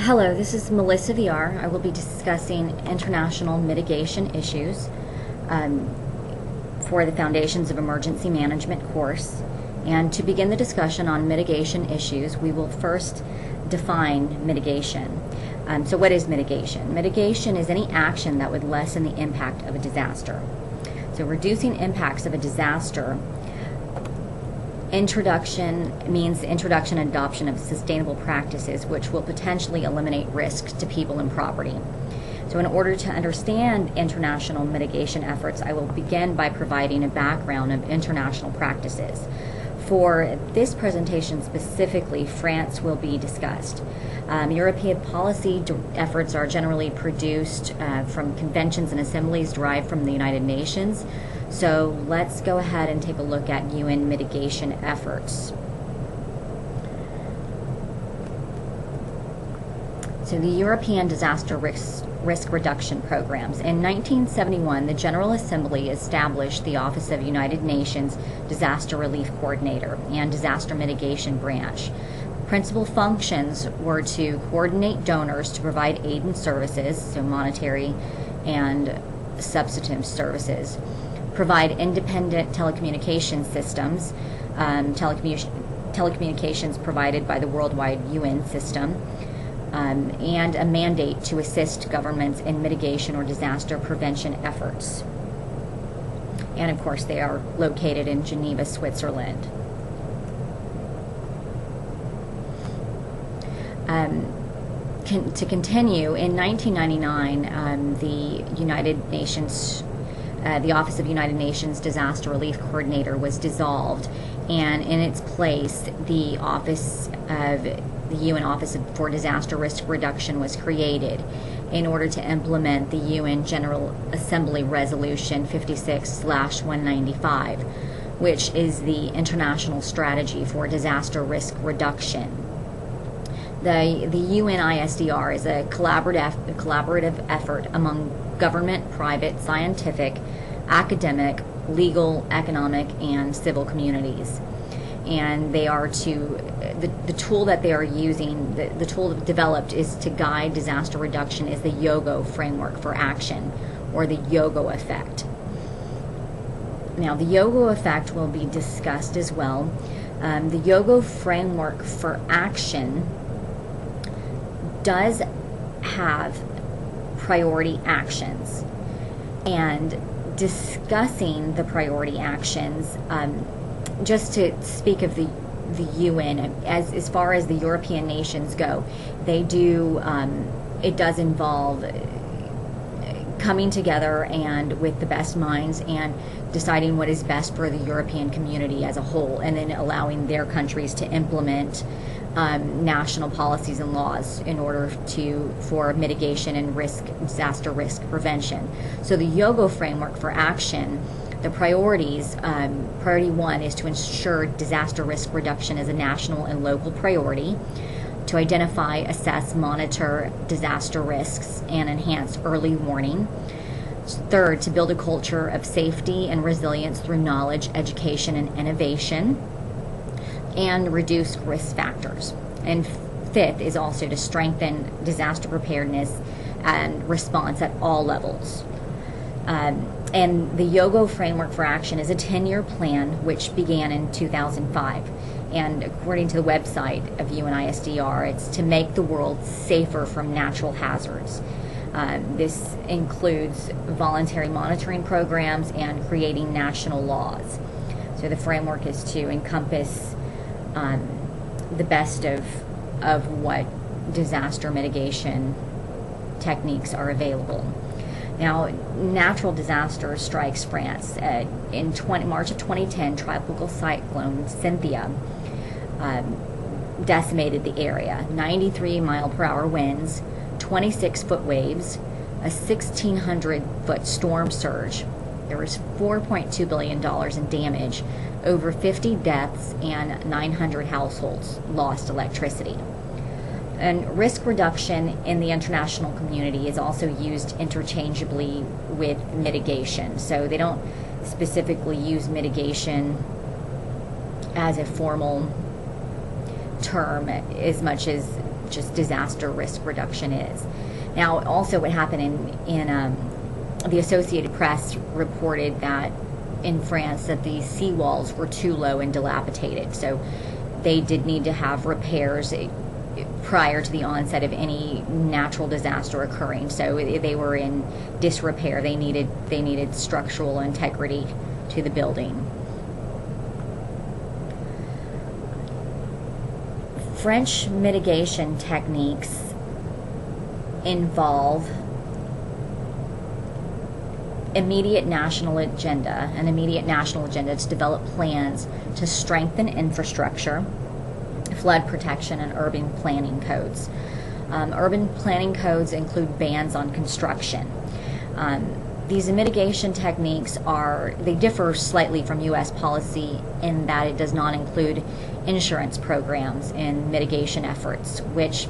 Hello, this is Melissa Villar. I will be discussing international mitigation issues for the Foundations of Emergency Management course. And to begin the discussion on mitigation issues, we will first define mitigation. So what is mitigation? Mitigation is any action that would lessen the impact of a disaster. So reducing impacts of a disaster. Introduction means introduction and adoption of sustainable practices which will potentially eliminate risks to people and property. So in order to understand international mitigation efforts, I will begin by providing a background of international practices. For this presentation specifically, France will be discussed. European policy efforts are generally produced from conventions and assemblies derived from the United Nations. So let's go ahead and take a look at UN mitigation efforts. So the European Disaster Risk Reduction Programs. In 1971, the General Assembly established the Office of United Nations Disaster Relief Coordinator and Disaster Mitigation Branch. Principal functions were to coordinate donors to provide aid and services, so monetary and substantive services, provide independent telecommunication systems, telecommunications provided by the worldwide UN system, and a mandate to assist governments in mitigation or disaster prevention efforts. And of course, they are located in Geneva, Switzerland. To continue, in 1999, the Office of United Nations Disaster Relief Coordinator was dissolved, and in its place, the UN Office for Disaster Risk Reduction was created in order to implement the UN General Assembly Resolution 56/195, which is the international strategy for disaster risk reduction. The UNISDR is a collaborative effort among government, private, scientific, academic, legal, economic, and civil communities. And they are the tool that they are using, the tool developed is to guide disaster reduction is the YOGO framework for action, or the YOGO effect. Now, the YOGO effect will be discussed as well. The YOGO framework for action does have priority actions, and discussing the priority actions, just to speak of the UN, as far as the European nations go, they do, it does involve coming together and with the best minds and deciding what is best for the European community as a whole, and then allowing their countries to implement national policies and laws in order for mitigation and disaster risk prevention. So the YOGO framework for action, the priorities, priority one is to ensure disaster risk reduction as a national and local priority, to identify, assess, monitor disaster risks, and enhance early warning. Third, to build a culture of safety and resilience through knowledge, education, and innovation, and reduce risk factors. And fifth is also to strengthen disaster preparedness and response at all levels. And the YOGO framework for action is a 10-year plan which began in 2005. And according to the website of UNISDR, it's to make the world safer from natural hazards. This includes voluntary monitoring programs and creating national laws. So the framework is to encompass the best of what disaster mitigation techniques are available. Now, natural disaster strikes France. In March of 2010, tropical cyclone Cynthia decimated the area. 93-mile-per-hour winds, 26-foot waves, a 1,600-foot storm surge. There was $4.2 billion in damage, over 50 deaths, and 900 households lost electricity. And risk reduction in the international community is also used interchangeably with mitigation. So they don't specifically use mitigation as a formal term as much as just disaster risk reduction is. Now, also what happened in the Associated Press reported that in France that the seawalls were too low and dilapidated, so they did need to have repairs prior to the onset of any natural disaster occurring. So they were in disrepair. They needed structural integrity to the building. French mitigation techniques involve an immediate national agenda to develop plans to strengthen infrastructure, flood protection, and urban planning codes. Urban planning codes include bans on construction. These mitigation techniques differ slightly from U.S. policy in that it does not include insurance programs in mitigation efforts, which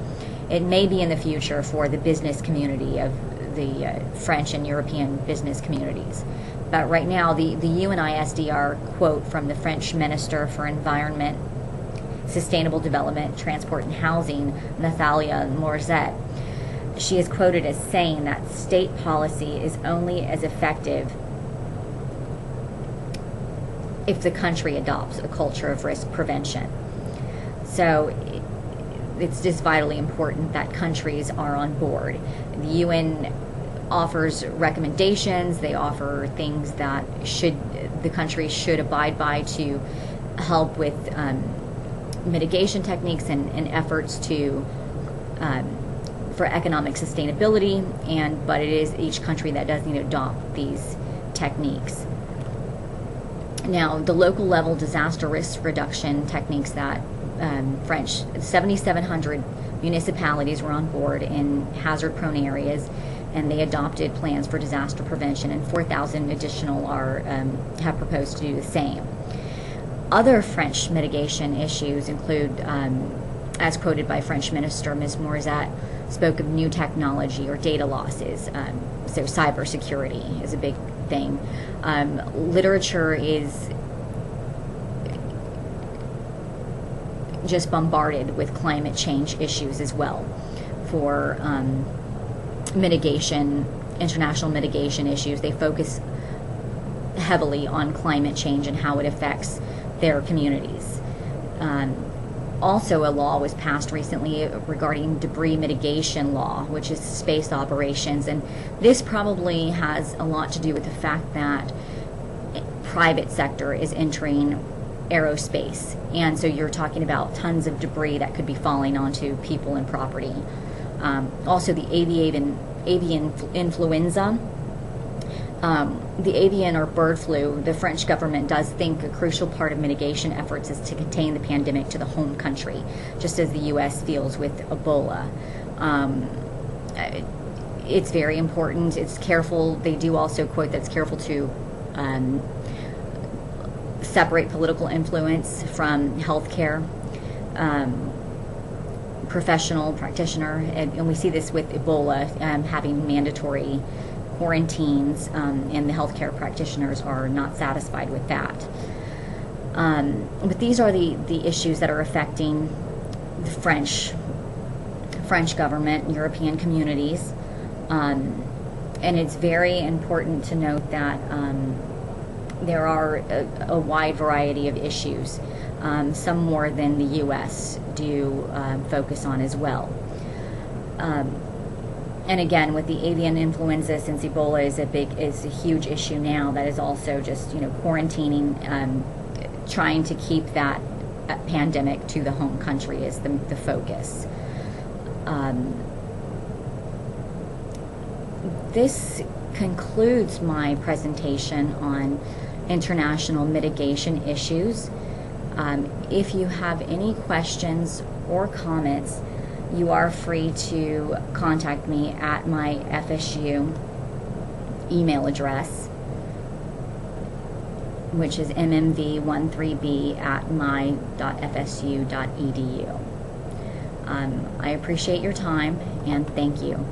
it may be in the future for the business community of the French and European business communities. But right now, the UNISDR quote from the French Minister for Environment, Sustainable Development, Transport and Housing, Nathalie Morizet, she is quoted as saying that state policy is only as effective if the country adopts a culture of risk prevention. So it's just vitally important that countries are on board. The UN offers recommendations, they offer things that the country should abide by to help with mitigation techniques and efforts for economic sustainability, but it is each country that does need to adopt these techniques. Now, the local level disaster risk reduction techniques that French 7,700 municipalities were on board in hazard-prone areas, and they adopted plans for disaster prevention, and 4,000 additional have proposed to do the same. Other French mitigation issues include, as quoted by French Minister Ms. Morizet, spoke of new technology or data losses. So cybersecurity is a big thing. Literature is just bombarded with climate change issues as well for mitigation, international mitigation issues. They focus heavily on climate change and how it affects their communities. Also, a law was passed recently regarding debris mitigation law, which is space operations, and this probably has a lot to do with the fact that private sector is entering aerospace, and so you're talking about tons of debris that could be falling onto people and property. Also, the avian influenza. The avian or bird flu, the French government does think a crucial part of mitigation efforts is to contain the pandemic to the home country, just as the U.S. feels with Ebola. It's very important. It's careful. They do also quote that it's careful to separate political influence from healthcare, professional practitioner, and we see this with Ebola having mandatory quarantines, and the healthcare practitioners are not satisfied with that. But these are the issues that are affecting the French government and European communities. And it's very important to note that there are a wide variety of issues, some more than the U.S. do focus on as well. And again, with the avian influenza, since Ebola is a huge issue now, that is also just quarantining, trying to keep that pandemic to the home country is the focus. This concludes my presentation on international mitigation issues. If you have any questions or comments, you are free to contact me at my FSU email address, which is mmv13b@my.fsu.edu. I appreciate your time, and thank you.